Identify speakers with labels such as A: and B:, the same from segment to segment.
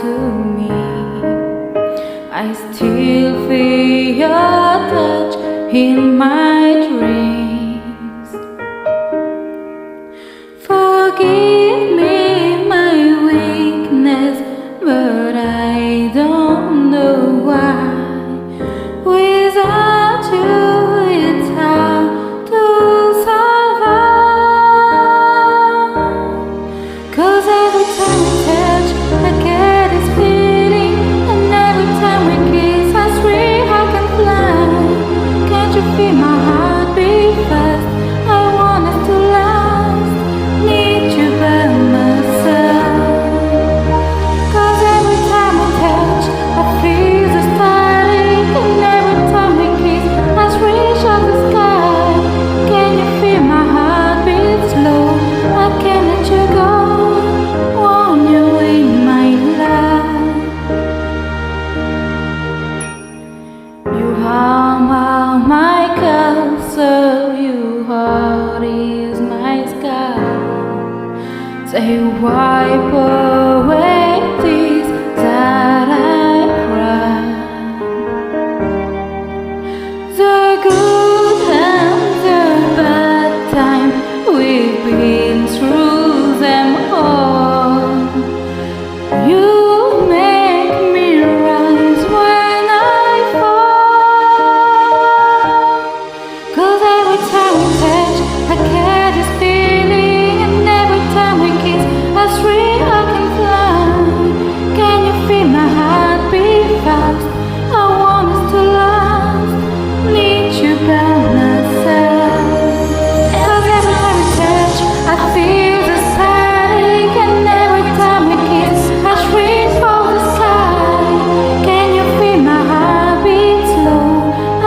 A: to me. I still feel your touch in my dreams. Forgive me my weakness, but I don't know why. Without you it's hard to survive. 'Cause every time we touch I get this feeling, and every time we kiss I swear I can fly. Can't you feel my heart beat fast? I want us to last, need you by my side. 'Cause every time we touch I feel the static, and every time we kiss I reach up the sky. Can you feel my heart beat slow? I can't let you go, want you in my life. You are my castle, your heart is my sky. Say wipe away tears that I cry. The good and the bad time, we've been through them all. You make me rise when I fall. 'Cause every time we touch I get this feeling, and every time we kiss I swear I can fly. Can you feel my heart beat fast? I want us to last, need you by my side. 'Cause every time we touch I feel the static, and every time we kiss I reach for the sky. Can you feel my heart beat slow?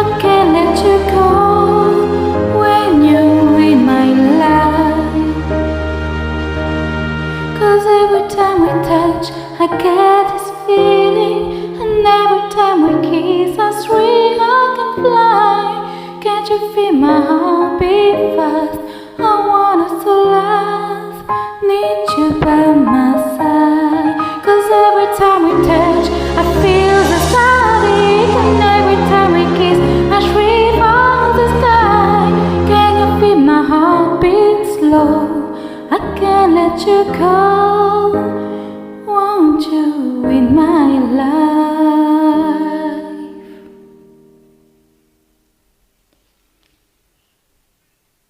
A: I can't let you go when you're in my life. 'Cause every time we touch I get this feeling, and every time we kiss I swear I can fly. Can't you feel my heart beat fast? I want us to last, need you by my side. 'Cause every time we touch I feel the static, and every time we kiss I reach for the sky. Can you feel my heart beat slow? I can't let you go.